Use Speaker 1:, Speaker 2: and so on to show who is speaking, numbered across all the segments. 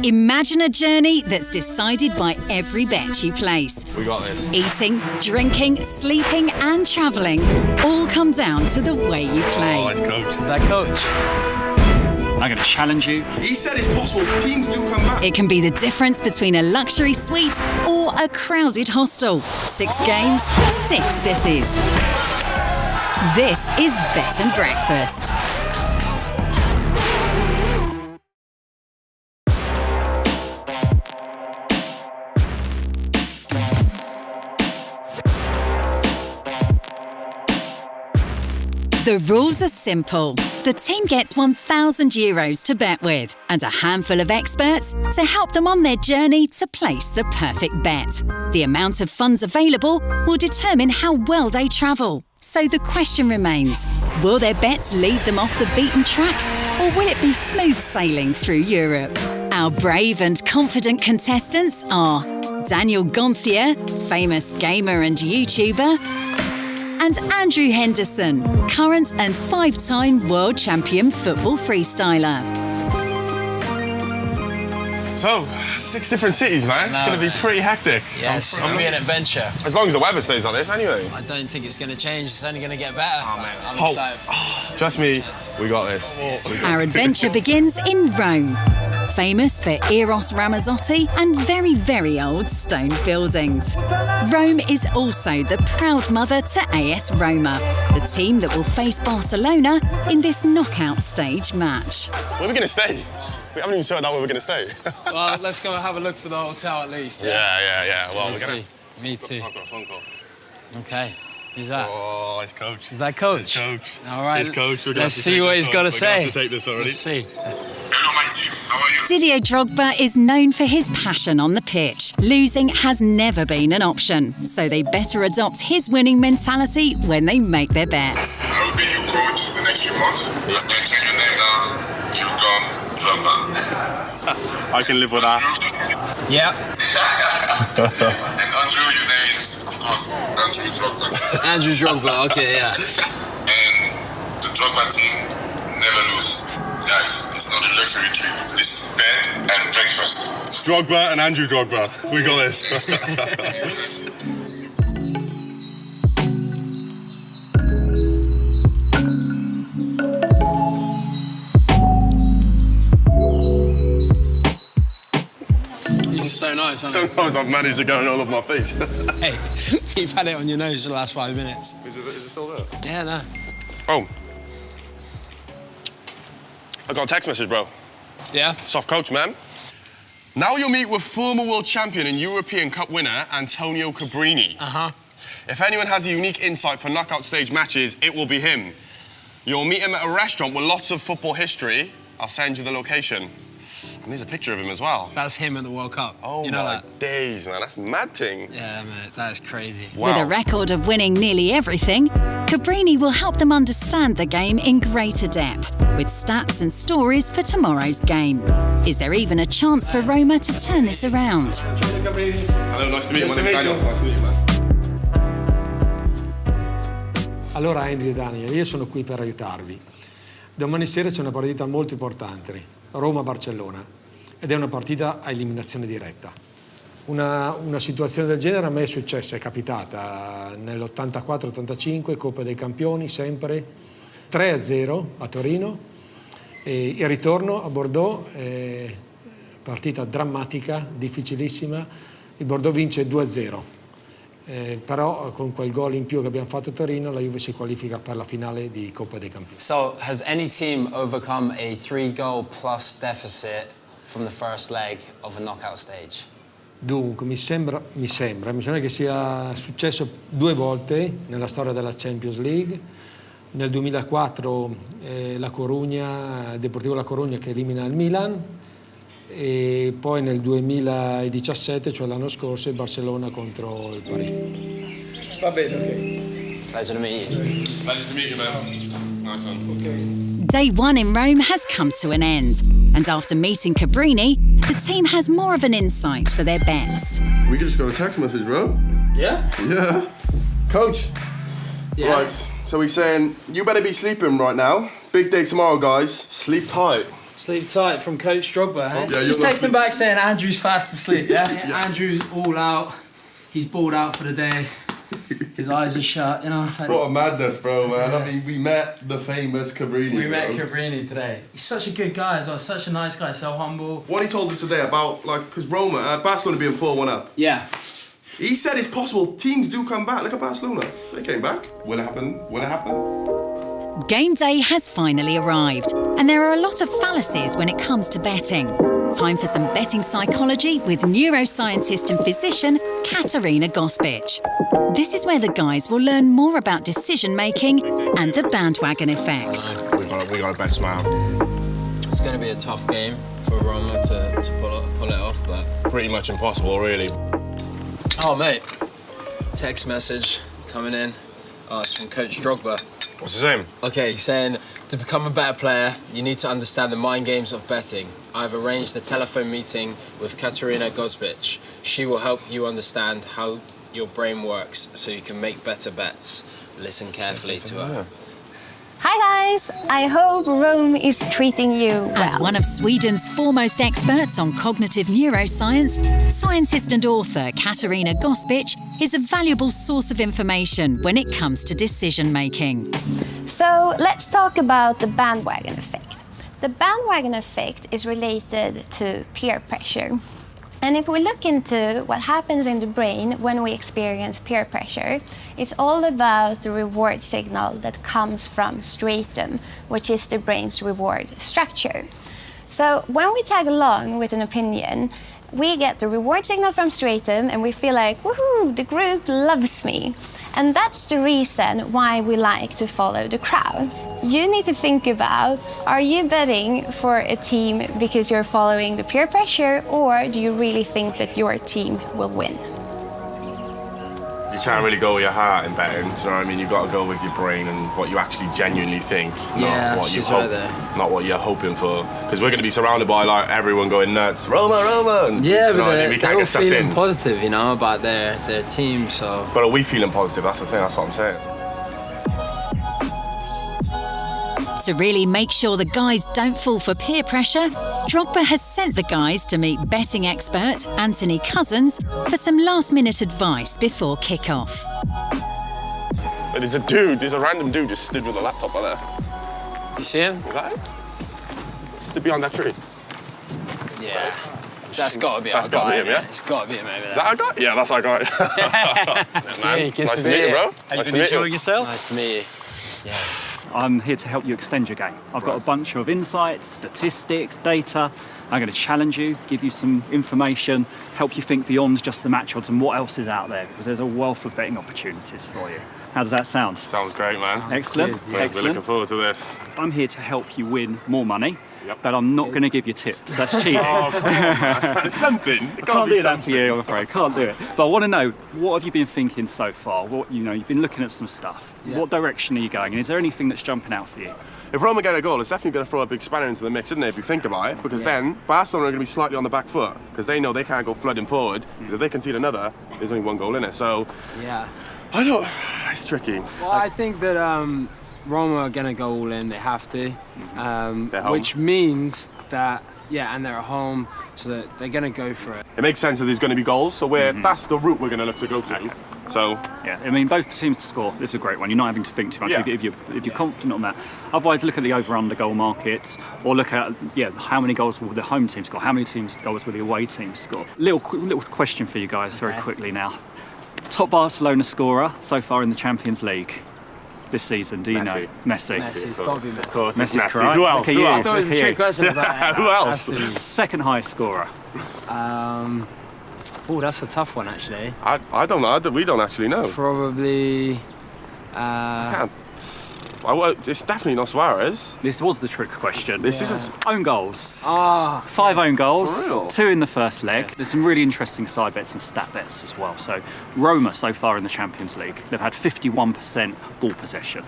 Speaker 1: Imagine a journey that's decided by every bet you place.
Speaker 2: We got this.
Speaker 1: Eating, drinking, sleeping and travelling all come down to the way you play.
Speaker 2: Oh, it's Coach.
Speaker 3: Is that Coach?
Speaker 4: I'm going to challenge you.
Speaker 2: He said it's possible. Teams do come back.
Speaker 1: It can be the difference between a luxury suite or a crowded hostel. 6 games, 6 cities. This is Bet and Breakfast. The rules are simple. The team gets €1,000 to bet with and a handful of experts to help them on their journey to place the perfect bet. The amount of funds available will determine how well they travel. So the question remains, will their bets lead them off the beaten track or will it be smooth sailing through Europe? Our brave and confident contestants are Daniel Gonthier, famous gamer and YouTuber, and Andrew Henderson, current and 5-time world champion football freestyler.
Speaker 2: So, 6 different cities, man. It's going to be pretty hectic.
Speaker 3: Yes, it's going to be an adventure.
Speaker 2: As long as the weather stays like this, anyway.
Speaker 3: I don't think it's going to change. It's only going to get better.
Speaker 2: Oh, man.
Speaker 3: I'm excited.
Speaker 2: Trust me, we got this.
Speaker 1: Our adventure begins in Rome, famous for Eros Ramazzotti and very, very old stone buildings. Rome is also the proud mother to AS Roma, the team that will face Barcelona in this knockout stage match.
Speaker 2: Where are we going to stay? We haven't even sorted out where we're going to stay.
Speaker 3: Well, let's go and have a look for the hotel at least.
Speaker 2: Yeah. Well, we're going to...
Speaker 3: Me too.
Speaker 2: I've got a phone call.
Speaker 3: Okay. Who's that?
Speaker 2: Oh, it's Coach.
Speaker 3: Is that Coach?
Speaker 2: It's Coach.
Speaker 3: All right.
Speaker 2: It's Coach.
Speaker 3: Let's see what he's got to say.
Speaker 2: We're going to have to take this already.
Speaker 3: Let's see.
Speaker 2: Hello, my team. How are you?
Speaker 1: Didier Drogba is known for his passion on the pitch. Losing has never been an option, so they better adopt his winning mentality when they make their bets.
Speaker 5: I will be your coach the next few months. I'm going to tell your name now. You go Drogba.
Speaker 2: I can live with that.
Speaker 3: Yeah.
Speaker 5: And Andrew, your name is, of course, Andrew Drogba.
Speaker 3: Andrew Drogba, okay, yeah.
Speaker 5: And the Drogba team never lose. Guys, it's not a luxury trip. This is bed and breakfast.
Speaker 2: Drogba and Andrew Drogba. We got this.
Speaker 3: So nice, hasn't
Speaker 2: Sometimes I've managed to go on all of my feet.
Speaker 3: it? Hey, you've had it on your nose for the last 5 minutes.
Speaker 2: Is it still there?
Speaker 3: Yeah, no.
Speaker 2: Oh. I got a text message, bro.
Speaker 3: Yeah?
Speaker 2: Soft Coach, man. Now you'll meet with former world champion and European Cup winner, Antonio Cabrini.
Speaker 3: Uh-huh.
Speaker 2: If anyone has a unique insight for knockout stage matches, it will be him. You'll meet him at a restaurant with lots of football history. I'll send you the location. And there's a picture of him as well.
Speaker 3: That's him at the World Cup.
Speaker 2: Oh,
Speaker 3: you know
Speaker 2: my
Speaker 3: that?
Speaker 2: days, man. That's mad thing.
Speaker 3: Yeah, mate, that is crazy.
Speaker 2: Wow.
Speaker 1: With a record of winning nearly everything, Cabrini will help them understand the game in greater depth, with stats and stories for tomorrow's game. Is there even a chance for Roma to turn this around?
Speaker 2: Hello, nice to meet you. My name's Daniel. Nice to meet you, man.
Speaker 6: Allora, Andrew e Daniel, io sono qui per aiutarvi. Domani sera c'è una partita molto importante, Roma-Barcellona, ed è una partita a eliminazione diretta. Una situazione del genere a me è successa, è capitata nell'84-85, Coppa dei Campioni, sempre 3-0 a Torino, e il ritorno a Bordeaux, partita drammatica, difficilissima, il Bordeaux vince 2-0. Però con quel gol in più che abbiamo fatto a Torino la Juve si qualifica per la finale di Coppa dei Campioni.
Speaker 3: So, has any team overcome a 3-goal plus deficit from the first leg of a knockout stage?
Speaker 6: Dunque, mi sembra che sia successo 2 volte nella storia della Champions League. Nel 2004 la Corugna, il Deportivo La Corugna che elimina il Milan, e poi nel 2017, cioè l'anno scorso, il Barcellona contro il Parigi.
Speaker 7: Va bene, ok.
Speaker 3: Pleasure to meet you.
Speaker 2: Pleasure to meet you, man. Nice one.
Speaker 7: Okay.
Speaker 1: Day 1 in Rome has come to an end, and after meeting Cabrini, the team has more of an insight for their bets.
Speaker 2: We just got a text message, bro.
Speaker 7: Yeah?
Speaker 2: Yeah. Coach.
Speaker 3: Yeah.
Speaker 2: Right, so he's saying, you better be sleeping right now. Big day tomorrow, guys. Sleep tight.
Speaker 8: Sleep tight from Coach Drogba, eh?
Speaker 7: Yeah,
Speaker 8: Just text him back saying Andrew's fast asleep, yeah? Andrew's all out. He's balled out for the day. His eyes are shut, you know. Like,
Speaker 7: What a madness, bro, man. I mean, we met the famous Cabrini.
Speaker 8: we met Cabrini today. He's such a good guy as well, such a nice guy, so humble.
Speaker 2: What he told us today about, like, because Roma, Barcelona being 4-1 up.
Speaker 8: Yeah.
Speaker 2: He said it's possible teams do come back. Look at Barcelona. They came back. Will it happen? Will it happen?
Speaker 1: Game day has finally arrived, and there are a lot of fallacies when it comes to betting. Time for some betting psychology with neuroscientist and physician Katarina Gospic. This is where the guys will learn more about decision making and the bandwagon effect.
Speaker 2: We got a bet smile.
Speaker 3: It's going to be a tough game for Roma to pull it off, but...
Speaker 2: Pretty much impossible, really.
Speaker 3: Oh, mate. Text message coming in. Oh, it's from Coach Drogba.
Speaker 2: What's his name?
Speaker 3: Okay, saying, to become a better player, you need to understand the mind games of betting. I've arranged a telephone meeting with Katarina Gospic. She will help you understand how your brain works so you can make better bets. Listen carefully to her.
Speaker 9: Hi guys, I hope Rome is treating you well.
Speaker 1: As one of Sweden's foremost experts on cognitive neuroscience, scientist and author Katarina Gospic is a valuable source of information when it comes to decision making.
Speaker 9: So let's talk about the bandwagon effect. The bandwagon effect is related to peer pressure. And if we look into what happens in the brain when we experience peer pressure, it's all about the reward signal that comes from striatum, which is the brain's reward structure. So when we tag along with an opinion, we get the reward signal from striatum and we feel like, woohoo, the group loves me. And that's the reason why we like to follow the crowd. You need to think about, are you betting for a team because you're following the peer pressure, or do you really think that your team will win?
Speaker 2: You can't really go with your heart in betting, do you know what I mean? You've got to go with your brain and what you actually genuinely think,
Speaker 3: Yeah,
Speaker 2: not what you
Speaker 3: she's
Speaker 2: hope,
Speaker 3: right there.
Speaker 2: not what you're hoping for. Because we're going to be surrounded by like everyone going nuts, Roma, and,
Speaker 3: Yeah,
Speaker 2: you know
Speaker 3: but
Speaker 2: what I mean? We
Speaker 3: they're
Speaker 2: can't
Speaker 3: all
Speaker 2: get sucked
Speaker 3: feeling
Speaker 2: in.
Speaker 3: positive, you know, about their team, so...
Speaker 2: But are we feeling positive? That's the thing. That's what I'm saying.
Speaker 1: To really make sure the guys don't fall for peer pressure, Drogba has sent the guys to meet betting expert Anthony Cousins for some last-minute advice before kick-off.
Speaker 2: But there's a random dude just stood with a laptop right there.
Speaker 3: You see him?
Speaker 2: Is that him? Stood behind that tree.
Speaker 3: Yeah. That's got to be
Speaker 2: That's
Speaker 3: our
Speaker 2: gotta
Speaker 3: guy.
Speaker 2: be him, yeah?
Speaker 3: It's got to be him over there.
Speaker 2: Is that our guy? Yeah, that's our guy. Man,
Speaker 3: Good
Speaker 2: nice
Speaker 3: to
Speaker 2: to meet
Speaker 3: meet
Speaker 2: you,
Speaker 3: you.
Speaker 2: bro.
Speaker 4: Have
Speaker 2: Nice
Speaker 4: you
Speaker 2: to
Speaker 4: been
Speaker 2: meet you.
Speaker 4: enjoying yourself?
Speaker 3: Nice to meet you. Yes.
Speaker 4: I'm here to help you extend your game. I've got a bunch of insights, statistics, data. I'm going to challenge you, give you some information, help you think beyond just the match odds and what else is out there, because there's a wealth of betting opportunities for you. How does that sound?
Speaker 2: Sounds great, man.
Speaker 4: Excellent.
Speaker 3: good,
Speaker 2: We're
Speaker 4: Excellent.
Speaker 2: looking forward to this.
Speaker 4: I'm here to help you win more money,
Speaker 2: Yep.
Speaker 4: but I'm not going to give you tips. That's cheating.
Speaker 2: Oh, come on, man. Something. It
Speaker 4: Can't
Speaker 2: be
Speaker 4: do that for
Speaker 2: something.
Speaker 4: you, I'm afraid. Can't do it. But I want to know, what have you been thinking so far? You've been looking at some stuff.
Speaker 3: Yeah.
Speaker 4: What direction are you going? And is there anything that's jumping out for you?
Speaker 2: If Roma get a goal, it's definitely going to throw a big spanner into the mix, isn't it, if you think about it? Because then Barcelona are going to be slightly on the back foot because they know they can't go flooding forward because if they concede another, there's only one goal in it. So,
Speaker 10: Yeah.
Speaker 2: I don't... It's tricky.
Speaker 10: Well, I think that Roma are going to go all in. They have to.
Speaker 2: They're home.
Speaker 10: Which means that, and they're at home, so that they're going to go for it.
Speaker 2: It makes sense that there's going to be goals, so that's the route we're going to look to go to.
Speaker 4: Okay.
Speaker 2: So,
Speaker 4: Yeah, I mean, both teams to score. This is a great one. You're not having to think too much
Speaker 2: Yeah.
Speaker 4: if you're confident on that. Otherwise, look at the over-under goal markets, or look at how many goals will the home team score, how many goals will the away team score. Little question for you guys very quickly now. Top Barcelona scorer so far in the Champions League this season. Do you know? Messi.
Speaker 10: It's got to be
Speaker 2: of course, it's
Speaker 4: Messi's
Speaker 2: Messi.
Speaker 4: correct.
Speaker 2: Who else?
Speaker 4: Look at
Speaker 2: Who
Speaker 4: you.
Speaker 10: I
Speaker 2: else?
Speaker 10: thought it was a
Speaker 4: Look at
Speaker 10: trick
Speaker 4: you.
Speaker 10: question. I was like,
Speaker 2: Who else?
Speaker 10: has to be.
Speaker 4: Second highest scorer.
Speaker 10: Oh, that's a tough one, actually.
Speaker 2: I don't know. We don't actually know.
Speaker 10: Probably.
Speaker 2: It's definitely not Suarez.
Speaker 4: This was the trick question.
Speaker 2: This is...
Speaker 4: Own goals.
Speaker 10: 5
Speaker 4: 5 own goals,
Speaker 2: For real?
Speaker 4: 2 in the first leg. There's some really interesting side bets and stat bets as well. So Roma so far in the Champions League, they've had 51% ball possession.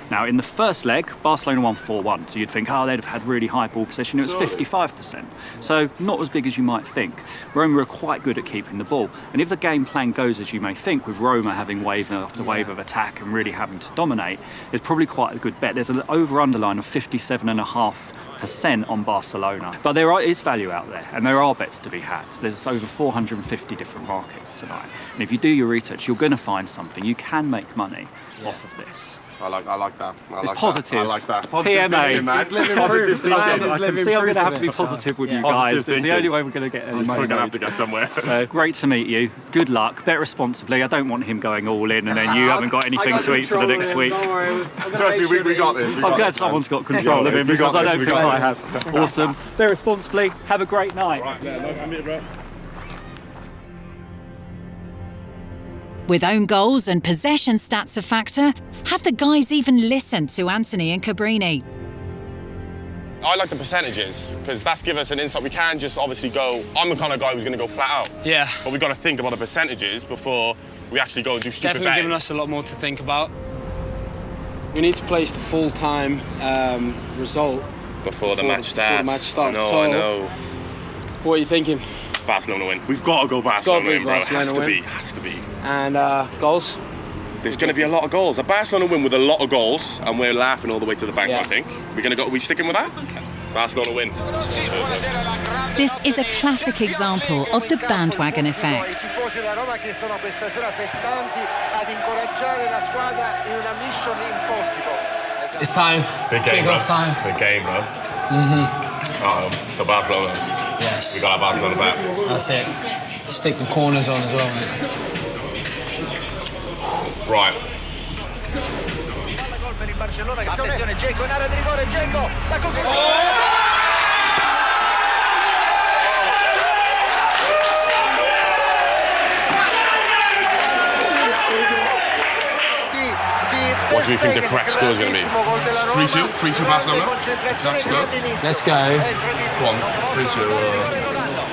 Speaker 4: Now, in the first leg, Barcelona won 4-1, so you'd think, oh, they'd have had really high ball possession. It was 55%, so not as big as you might think. Roma are quite good at keeping the ball, and if the game plan goes as you may think, with Roma having wave after wave of attack and really having to dominate, it's probably quite a good bet. There's an over-under line of 57.5% on Barcelona. But there is value out there, and there are bets to be had. There's over 450 different markets tonight. And if you do your research, you're going to find something. You can make money off of this.
Speaker 2: I like that.
Speaker 4: It's positive.
Speaker 2: I like that. Positive
Speaker 4: PMA.
Speaker 2: thinking, man.
Speaker 4: Positive thinking. I can see I'm going to have to be
Speaker 8: proof of it.
Speaker 4: positive with you
Speaker 2: Positive
Speaker 4: guys. It's the
Speaker 2: thinking.
Speaker 4: only way we're going to get any money.
Speaker 2: We're going to have to go somewhere.
Speaker 4: So great to meet you. Good luck. Bet responsibly. I don't want him going all in and then you haven't got anything to eat for the next week.
Speaker 10: Don't worry.
Speaker 2: Trust me, we got this.
Speaker 4: I'm glad someone's got control of him because I don't think I have. Awesome. Bet responsibly. Have a great night.
Speaker 2: Nice to meet you, bro.
Speaker 1: With own goals and possession stats a factor, have the guys even listened to Anthony and Cabrini?
Speaker 2: I like the percentages because that's give us an insight. We can just obviously go, I'm the kind of guy who's going to go flat out.
Speaker 11: Yeah.
Speaker 2: But we've got to think about the percentages before we actually go and do stupid
Speaker 11: Definitely
Speaker 2: betting.
Speaker 11: giving us a lot more to think about.
Speaker 10: We need to place the full-time result
Speaker 2: Before the match
Speaker 10: before the match starts. So,
Speaker 2: I know.
Speaker 10: What are you thinking?
Speaker 2: Barcelona win. We've got to go Barcelona win, bro.
Speaker 10: Barcelona win.
Speaker 2: It has to be.
Speaker 10: And goals?
Speaker 2: There's going to be a lot of goals. A Barcelona win with a lot of goals, and we're laughing all the way to the bank,
Speaker 10: Yeah.
Speaker 2: I think. Are we sticking with that? Barcelona win.
Speaker 1: This is a classic example of the bandwagon effect.
Speaker 12: tifosi della Roma che sono questa sera festanti ad incoraggiare la squadra in una mission impossible.
Speaker 10: It's time.
Speaker 2: Big game, bro.
Speaker 10: Kick-off time.
Speaker 2: Big game, bro. So Barcelona.
Speaker 10: Yes.
Speaker 2: We got our Barcelona back.
Speaker 10: That's it. Stick the corners on as well, mate.
Speaker 2: Right.
Speaker 12: Gol per il Barcellona. Attenzione, Dzeko in area di rigore, Dzeko, la conclusione.
Speaker 2: What do you think the correct score is going to be? 3-2? 3-2 Barcelona? Exact score?
Speaker 10: Let's go.
Speaker 2: Go on. 3-2.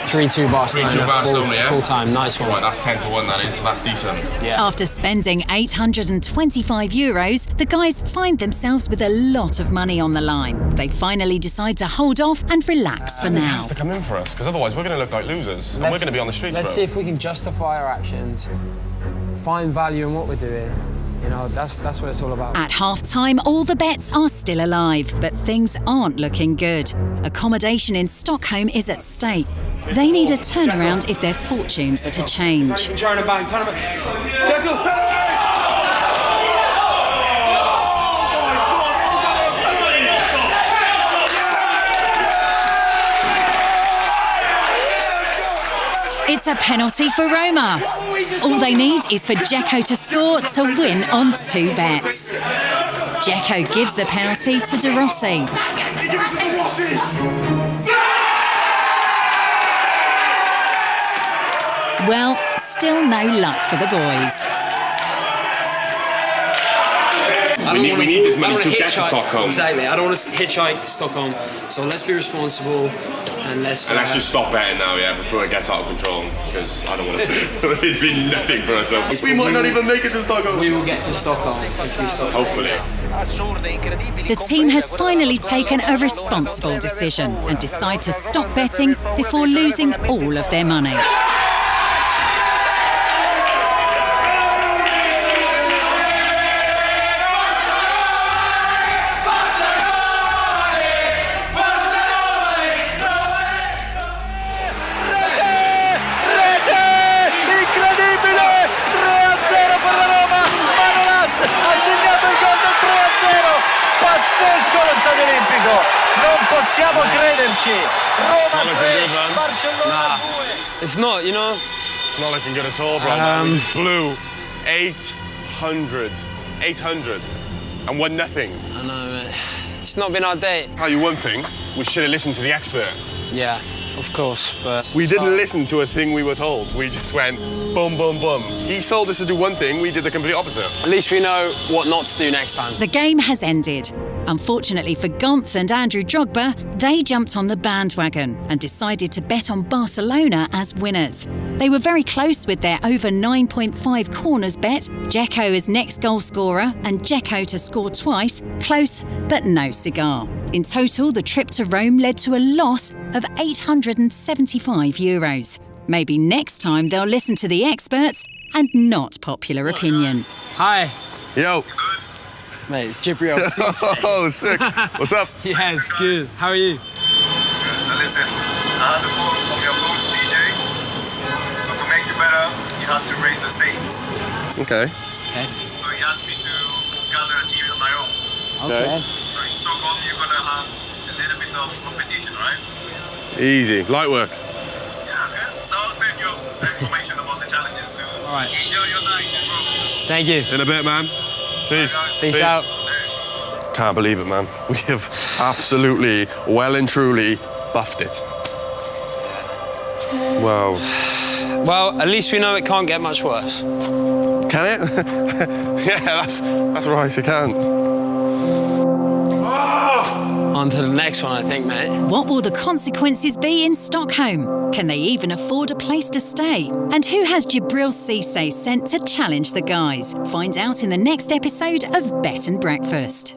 Speaker 10: 3-2 Barcelona.
Speaker 2: 3-2 Barcelona, yeah?
Speaker 10: Full time. Nice one.
Speaker 2: Right, that's 10-1, that is, so that's decent.
Speaker 10: Yeah.
Speaker 1: After spending €825, the guys find themselves with a lot of money on the line. They finally decide to hold off and relax for
Speaker 2: It
Speaker 1: now.
Speaker 2: has to come in for us, because otherwise we're going to look like losers. And we're going to be on the streets,
Speaker 10: Let's
Speaker 2: bro.
Speaker 10: see if we can justify our actions, find value in what we're doing. You know, that's what it's all about.
Speaker 1: At half-time, all the bets are still alive, but things aren't looking good. Accommodation in Stockholm is at stake. They need a turnaround if their fortunes are to change.
Speaker 10: Turn it back. Dzeko!
Speaker 1: It's a penalty for Roma. All they need is for Dzeko to score to win on 2 bets. Dzeko gives the penalty to De Rossi. Well, still no luck for the boys.
Speaker 2: We need this money to get to Stockholm.
Speaker 11: Exactly. I don't want to hitchhike to Stockholm. So let's be responsible and let's.
Speaker 2: And actually stop betting now, yeah, before it gets out of control, because I don't want it to. It's been nothing for us. We might not even make it to Stockholm.
Speaker 11: We will get to Stockholm if we stop.
Speaker 2: Hopefully.
Speaker 1: The team has finally taken a responsible decision and decide to stop betting before losing all of their money.
Speaker 12: Non possiamo crederci. Roma 3, Barcellona 2.
Speaker 11: It's not, you know.
Speaker 2: It's not looking good at all, bro. We just blew 800 and won nothing.
Speaker 11: I know, mate. It's not been our day.
Speaker 2: Tell you one thing, we should have listened to the expert.
Speaker 11: Yeah, of course, but...
Speaker 2: We didn't listen to a thing we were told. We just went, boom, boom, boom. He told us to do one thing, we did the complete opposite.
Speaker 11: At least we know what not to do next time.
Speaker 1: The game has ended. Unfortunately for Gonth and Andrew Drogba, they jumped on the bandwagon and decided to bet on Barcelona as winners. They were very close with their over 9.5 corners bet, Dzeko as next goal scorer and Dzeko to score twice, close but no cigar. In total, the trip to Rome led to a loss of €875. Maybe next time they'll listen to the experts and not popular opinion.
Speaker 10: Hi.
Speaker 2: Yo.
Speaker 10: Mate, it's Jibril Cisse.
Speaker 2: Oh, sick. What's up?
Speaker 10: Yeah, it's good. How are you?
Speaker 5: So listen, I had a call from your coach, DJ. So to make you better, you have to raise the stakes.
Speaker 2: Okay.
Speaker 10: Okay.
Speaker 5: So he asked me to gather a team on my own.
Speaker 10: Okay.
Speaker 5: So in Stockholm, you're going to have a little bit of competition, right?
Speaker 2: Easy. Light work.
Speaker 5: Yeah, okay. So I'll send you information about the challenges soon.
Speaker 10: All right.
Speaker 5: Enjoy your night, bro.
Speaker 10: Thank you.
Speaker 2: In a bit, man. Peace.
Speaker 10: Peace out.
Speaker 2: Can't believe it, man. We have absolutely, well and truly, buffed it. Wow.
Speaker 10: Well, at least we know it can't get much worse.
Speaker 2: Can it? Yeah, that's right, it can.
Speaker 10: On to the next one, I think, mate.
Speaker 1: What will the consequences be in Stockholm? Can they even afford a place to stay? And who has Jibril Cisse sent to challenge the guys? Find out in the next episode of Bet and Breakfast.